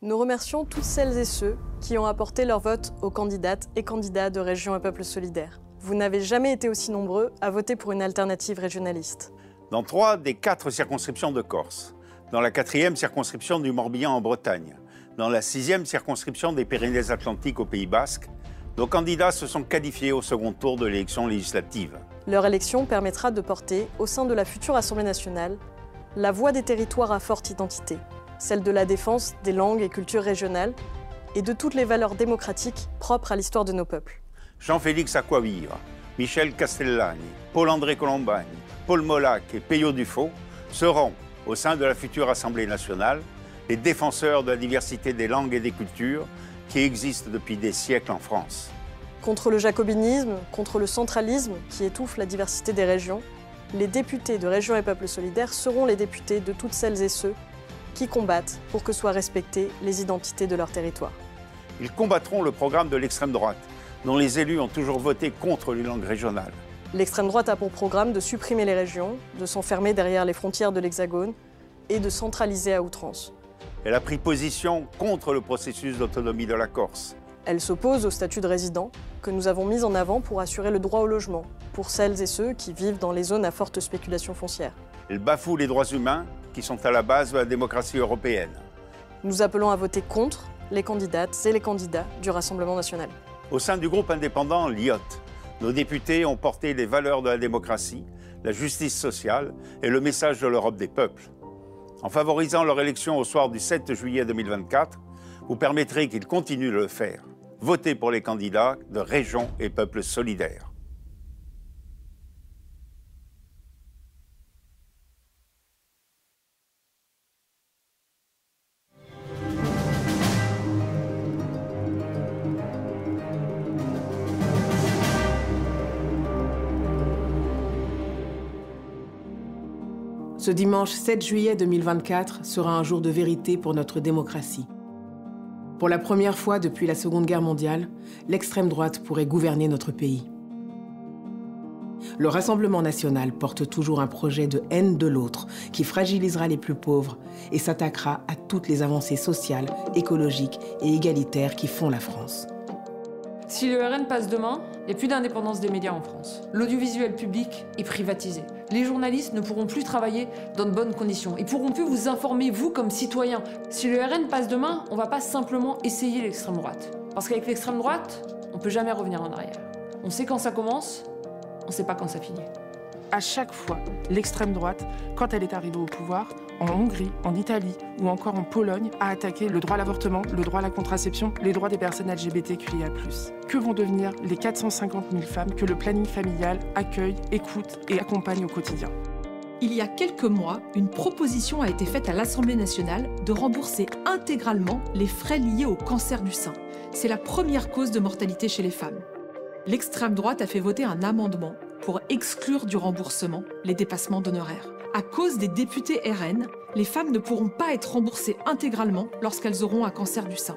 Nous remercions toutes celles et ceux qui ont apporté leur vote aux candidates et candidats de Région et Peuple solidaires. Vous n'avez jamais été aussi nombreux à voter pour une alternative régionaliste. Dans 3 des 4 circonscriptions de Corse, dans la 4e circonscription du Morbihan en Bretagne, dans la 6e circonscription des Pyrénées-Atlantiques au Pays Basque, nos candidats se sont qualifiés au second tour de l'élection législative. Leur élection permettra de porter, au sein de la future Assemblée nationale, la voix des territoires à forte identité, celle de la défense des langues et cultures régionales et de toutes les valeurs démocratiques propres à l'histoire de nos peuples. Jean-Félix Acquaviva, Michel Castellani, Paul-André Colombani, Paul Molac et Peyo Dufaux seront, au sein de la future Assemblée nationale, les défenseurs de la diversité des langues et des cultures qui existent depuis des siècles en France. Contre le jacobinisme, contre le centralisme qui étouffe la diversité des régions, les députés de Région et Peuple solidaires seront les députés de toutes celles et ceux qui combattent pour que soient respectées les identités de leur territoire. Ils combattront le programme de l'extrême droite, dont les élus ont toujours voté contre les langues régionales. L'extrême droite a pour programme de supprimer les régions, de s'enfermer derrière les frontières de l'Hexagone et de centraliser à outrance. Elle a pris position contre le processus d'autonomie de la Corse. Elle s'oppose au statut de résident que nous avons mis en avant pour assurer le droit au logement pour celles et ceux qui vivent dans les zones à forte spéculation foncière. Elle bafoue les droits humains qui sont à la base de la démocratie européenne. Nous appelons à voter contre les candidates et les candidats du Rassemblement national. Au sein du groupe indépendant LIOT, nos députés ont porté les valeurs de la démocratie, la justice sociale et le message de l'Europe des peuples. En favorisant leur élection au soir du 7 juillet 2024, vous permettrez qu'ils continuent de le faire. Votez pour les candidats de Région et Peuple solidaires. Ce dimanche 7 juillet 2024 sera un jour de vérité pour notre démocratie. Pour la première fois depuis la Seconde Guerre mondiale, l'extrême droite pourrait gouverner notre pays. Le Rassemblement national porte toujours un projet de haine de l'autre qui fragilisera les plus pauvres et s'attaquera à toutes les avancées sociales, écologiques et égalitaires qui font la France. Si le RN passe demain, il n'y a plus d'indépendance des médias en France. L'audiovisuel public est privatisé. Les journalistes ne pourront plus travailler dans de bonnes conditions. Ils pourront plus vous informer, vous, comme citoyens. Si le RN passe demain, on ne va pas simplement essayer l'extrême droite. Parce qu'avec l'extrême droite, on ne peut jamais revenir en arrière. On sait quand ça commence, on ne sait pas quand ça finit. À chaque fois, l'extrême droite, quand elle est arrivée au pouvoir, en Hongrie, en Italie ou encore en Pologne, a attaqué le droit à l'avortement, le droit à la contraception, les droits des personnes LGBTQIA+. Que vont devenir les 450 000 femmes que le planning familial accueille, écoute et accompagne au quotidien? Il y a quelques mois, une proposition a été faite à l'Assemblée nationale de rembourser intégralement les frais liés au cancer du sein. C'est la première cause de mortalité chez les femmes. L'extrême droite a fait voter un amendement pour exclure du remboursement les dépassements d'honoraires. À cause des députés RN, les femmes ne pourront pas être remboursées intégralement lorsqu'elles auront un cancer du sein.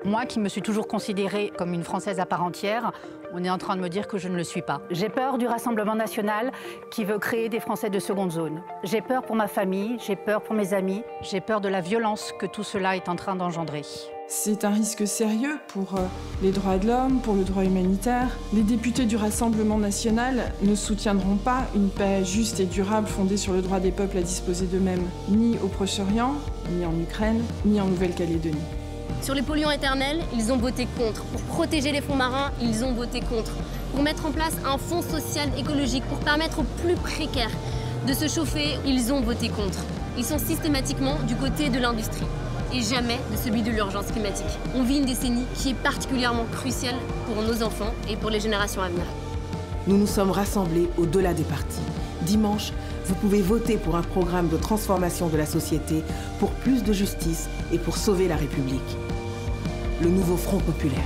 Moi qui me suis toujours considérée comme une Française à part entière, on est en train de me dire que je ne le suis pas. J'ai peur du Rassemblement national qui veut créer des Français de seconde zone. J'ai peur pour ma famille, j'ai peur pour mes amis, j'ai peur de la violence que tout cela est en train d'engendrer. C'est un risque sérieux pour les droits de l'homme, pour le droit humanitaire. Les députés du Rassemblement national ne soutiendront pas une paix juste et durable fondée sur le droit des peuples à disposer d'eux-mêmes, ni au Proche-Orient, ni en Ukraine, ni en Nouvelle-Calédonie. Sur les polluants éternels, ils ont voté contre. Pour protéger les fonds marins, ils ont voté contre. Pour mettre en place un fonds social écologique, pour permettre aux plus précaires de se chauffer, ils ont voté contre. Ils sont systématiquement du côté de l'industrie et jamais de celui de l'urgence climatique. On vit une décennie qui est particulièrement cruciale pour nos enfants et pour les générations à venir. Nous nous sommes rassemblés au-delà des partis. Dimanche, vous pouvez voter pour un programme de transformation de la société, pour plus de justice et pour sauver la République. Le nouveau Front populaire.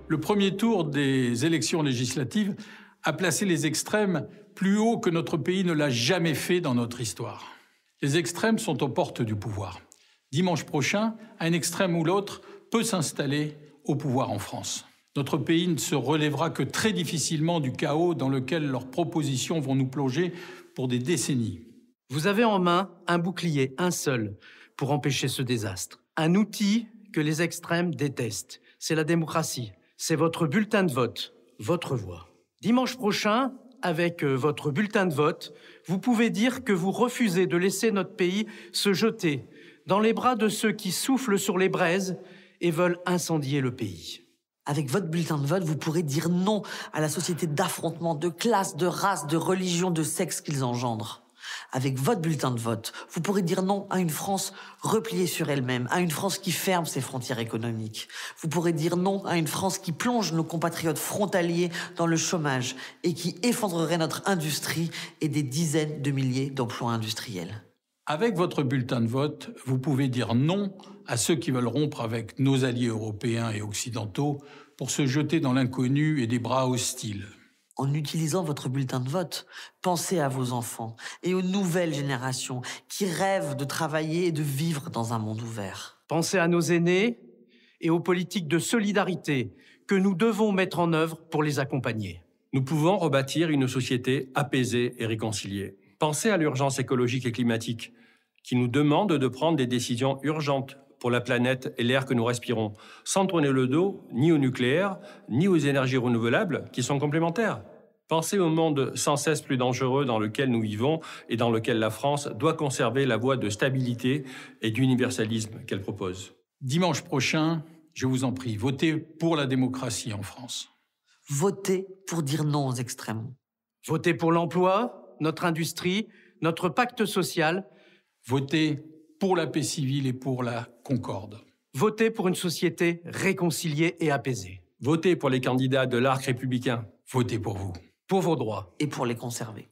Le premier tour des élections législatives a placé les extrêmes plus haut que notre pays ne l'a jamais fait dans notre histoire. Les extrêmes sont aux portes du pouvoir. Dimanche prochain, un extrême ou l'autre peut s'installer au pouvoir en France. Notre pays ne se relèvera que très difficilement du chaos dans lequel leurs propositions vont nous plonger pour des décennies. Vous avez en main un bouclier, un seul, pour empêcher ce désastre. Un outil que les extrêmes détestent. C'est la démocratie. C'est votre bulletin de vote, votre voix. Dimanche prochain, avec votre bulletin de vote, vous pouvez dire que vous refusez de laisser notre pays se jeter dans les bras de ceux qui soufflent sur les braises et veulent incendier le pays. Avec votre bulletin de vote, vous pourrez dire non à la société d'affrontement, de classe, de race, de religion, de sexe qu'ils engendrent. Avec votre bulletin de vote, vous pourrez dire non à une France repliée sur elle-même, à une France qui ferme ses frontières économiques. Vous pourrez dire non à une France qui plonge nos compatriotes frontaliers dans le chômage et qui effondrerait notre industrie et des dizaines de milliers d'emplois industriels. Avec votre bulletin de vote, vous pouvez dire non à ceux qui veulent rompre avec nos alliés européens et occidentaux pour se jeter dans l'inconnu et des bras hostiles. En utilisant votre bulletin de vote, pensez à vos enfants et aux nouvelles générations qui rêvent de travailler et de vivre dans un monde ouvert. Pensez à nos aînés et aux politiques de solidarité que nous devons mettre en œuvre pour les accompagner. Nous pouvons rebâtir une société apaisée et réconciliée. Pensez à l'urgence écologique et climatique qui nous demande de prendre des décisions urgentes pour la planète et l'air que nous respirons, sans tourner le dos ni au nucléaire, ni aux énergies renouvelables qui sont complémentaires. Pensez au monde sans cesse plus dangereux dans lequel nous vivons et dans lequel la France doit conserver la voie de stabilité et d'universalisme qu'elle propose. Dimanche prochain, je vous en prie, votez pour la démocratie en France. Votez pour dire non aux extrêmes. Votez pour l'emploi, notre industrie, notre pacte social. Votez pour la paix civile et pour la concorde. Votez pour une société réconciliée et apaisée. Votez pour les candidats de l'arc républicain. Votez pour vous. Pour vos droits. Et pour les conserver.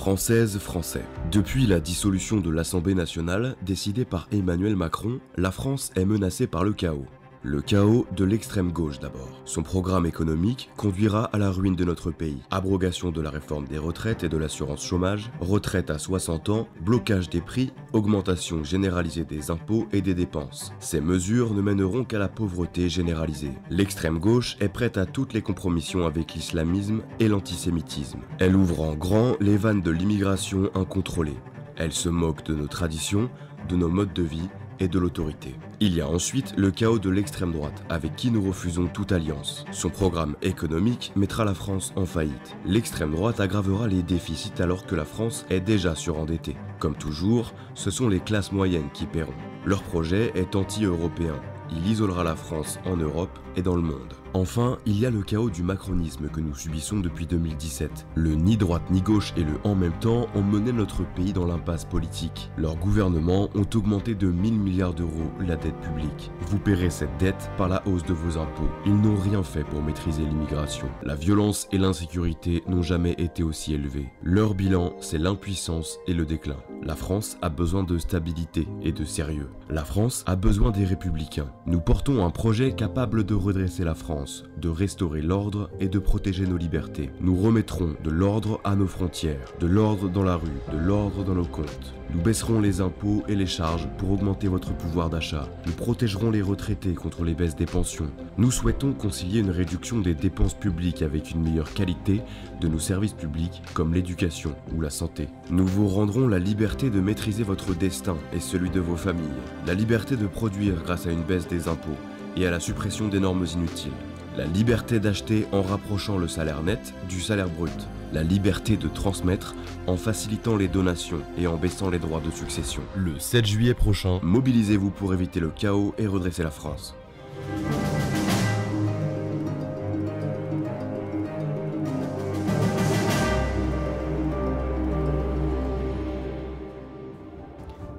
Françaises, Français. Depuis la dissolution de l'Assemblée nationale, décidée par Emmanuel Macron, la France est menacée par le chaos. Le chaos de l'extrême gauche d'abord. Son programme économique conduira à la ruine de notre pays. Abrogation de la réforme des retraites et de l'assurance chômage, retraite à 60 ans, blocage des prix, augmentation généralisée des impôts et des dépenses. Ces mesures ne mèneront qu'à la pauvreté généralisée. L'extrême gauche est prête à toutes les compromissions avec l'islamisme et l'antisémitisme. Elle ouvre en grand les vannes de l'immigration incontrôlée. Elle se moque de nos traditions, de nos modes de vie et de l'autorité. Il y a ensuite le chaos de l'extrême droite, avec qui nous refusons toute alliance. Son programme économique mettra la France en faillite. L'extrême droite aggravera les déficits alors que la France est déjà surendettée. Comme toujours, ce sont les classes moyennes qui paieront. Leur projet est anti-européen. Il isolera la France en Europe et dans le monde. Enfin, il y a le chaos du macronisme que nous subissons depuis 2017. Le ni droite ni gauche et le en même temps ont mené notre pays dans l'impasse politique. Leurs gouvernements ont augmenté de 1000 milliards d'euros la dette publique. Vous paierez cette dette par la hausse de vos impôts. Ils n'ont rien fait pour maîtriser l'immigration. La violence et l'insécurité n'ont jamais été aussi élevées. Leur bilan, c'est l'impuissance et le déclin. La France a besoin de stabilité et de sérieux. La France a besoin des républicains. Nous portons un projet capable de redresser la France, de restaurer l'ordre et de protéger nos libertés. Nous remettrons de l'ordre à nos frontières, de l'ordre dans la rue, de l'ordre dans nos comptes. Nous baisserons les impôts et les charges pour augmenter votre pouvoir d'achat. Nous protégerons les retraités contre les baisses des pensions. Nous souhaitons concilier une réduction des dépenses publiques avec une meilleure qualité de nos services publics comme l'éducation ou la santé. Nous vous rendrons la liberté de maîtriser votre destin et celui de vos familles. La liberté de produire grâce à une baisse des impôts et à la suppression des normes inutiles. La liberté d'acheter en rapprochant le salaire net du salaire brut. La liberté de transmettre en facilitant les donations et en baissant les droits de succession. Le 7 juillet prochain, mobilisez-vous pour éviter le chaos et redresser la France.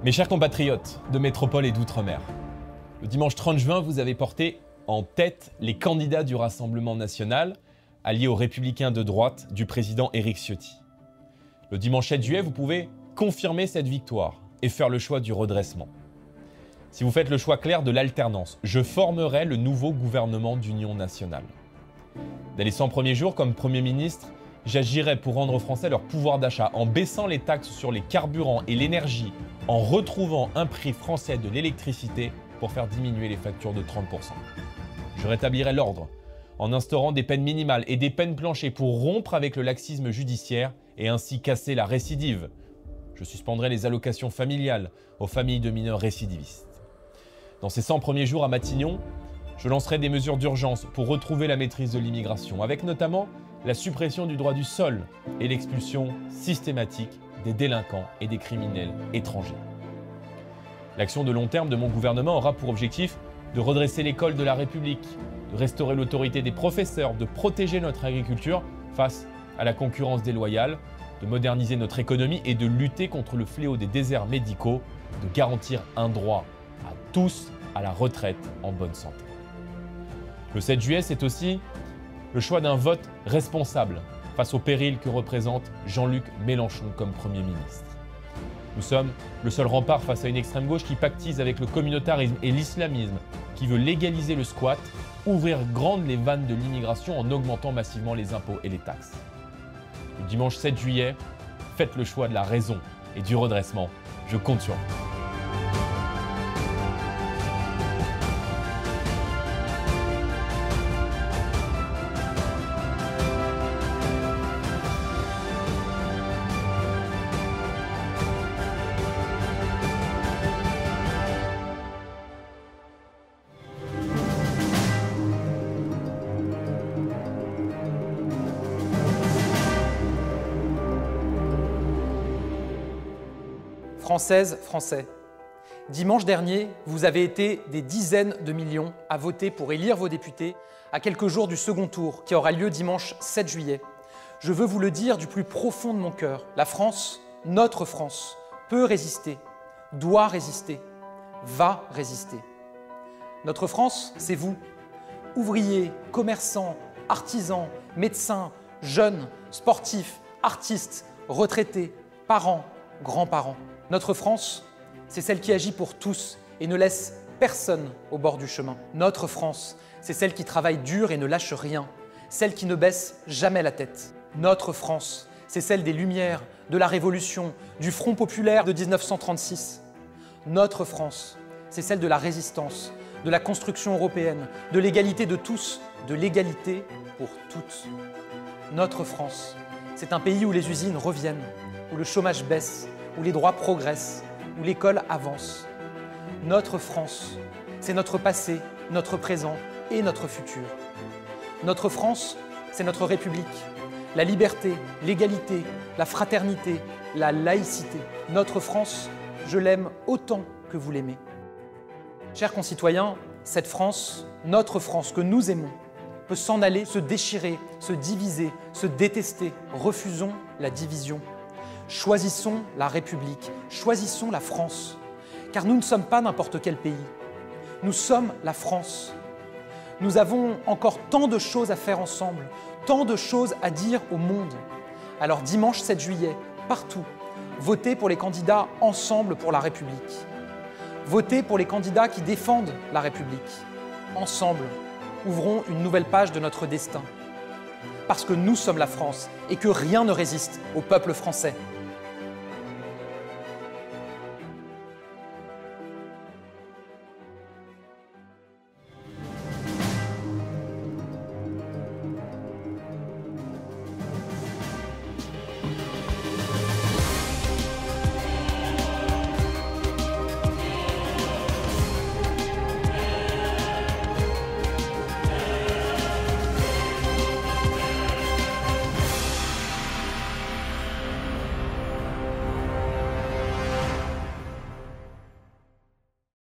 Mes chers compatriotes de métropole et d'outre-mer, le dimanche 30 juin, vous avez porté en tête les candidats du Rassemblement national, alliés aux Républicains de droite du président Éric Ciotti. Le dimanche 7 juillet, vous pouvez confirmer cette victoire et faire le choix du redressement. Si vous faites le choix clair de l'alternance, je formerai le nouveau gouvernement d'union nationale. Dès les 100 premiers jours, comme Premier ministre, j'agirai pour rendre aux Français leur pouvoir d'achat en baissant les taxes sur les carburants et l'énergie, en retrouvant un prix français de l'électricité pour faire diminuer les factures de 30%. Je rétablirai l'ordre en instaurant des peines minimales et des peines planchées pour rompre avec le laxisme judiciaire et ainsi casser la récidive. Je suspendrai les allocations familiales aux familles de mineurs récidivistes. Dans ces 100 premiers jours à Matignon, je lancerai des mesures d'urgence pour retrouver la maîtrise de l'immigration, avec notamment la suppression du droit du sol et l'expulsion systématique des délinquants et des criminels étrangers. L'action de long terme de mon gouvernement aura pour objectif de redresser l'école de la République, de restaurer l'autorité des professeurs, de protéger notre agriculture face à la concurrence déloyale, de moderniser notre économie et de lutter contre le fléau des déserts médicaux, de garantir un droit à tous à la retraite en bonne santé. Le 7 juillet, c'est aussi le choix d'un vote responsable face au péril que représente Jean-Luc Mélenchon comme Premier ministre. Nous sommes le seul rempart face à une extrême gauche qui pactise avec le communautarisme et l'islamisme, qui veut légaliser le squat, ouvrir grandes les vannes de l'immigration en augmentant massivement les impôts et les taxes. Le dimanche 7 juillet, faites le choix de la raison et du redressement. Je compte sur vous. Françaises, Français, dimanche dernier, vous avez été des dizaines de millions à voter pour élire vos députés à quelques jours du second tour qui aura lieu dimanche 7 juillet. Je veux vous le dire du plus profond de mon cœur, la France, notre France, peut résister, doit résister, va résister. Notre France, c'est vous, ouvriers, commerçants, artisans, médecins, jeunes, sportifs, artistes, retraités, parents, grands-parents. Notre France, c'est celle qui agit pour tous et ne laisse personne au bord du chemin. Notre France, c'est celle qui travaille dur et ne lâche rien, celle qui ne baisse jamais la tête. Notre France, c'est celle des Lumières, de la Révolution, du Front populaire de 1936. Notre France, c'est celle de la résistance, de la construction européenne, de l'égalité de tous, de l'égalité pour toutes. Notre France, c'est un pays où les usines reviennent, où le chômage baisse, où les droits progressent, où l'école avance. Notre France, c'est notre passé, notre présent et notre futur. Notre France, c'est notre République. La liberté, l'égalité, la fraternité, la laïcité. Notre France, je l'aime autant que vous l'aimez. Chers concitoyens, cette France, notre France que nous aimons, peut s'en aller, se déchirer, se diviser, se détester. Refusons la division. Choisissons la République, choisissons la France, car nous ne sommes pas n'importe quel pays. Nous sommes la France. Nous avons encore tant de choses à faire ensemble, tant de choses à dire au monde. Alors dimanche 7 juillet, partout, votez pour les candidats Ensemble pour la République. Votez pour les candidats qui défendent la République. Ensemble, ouvrons une nouvelle page de notre destin. Parce que nous sommes la France et que rien ne résiste au peuple français.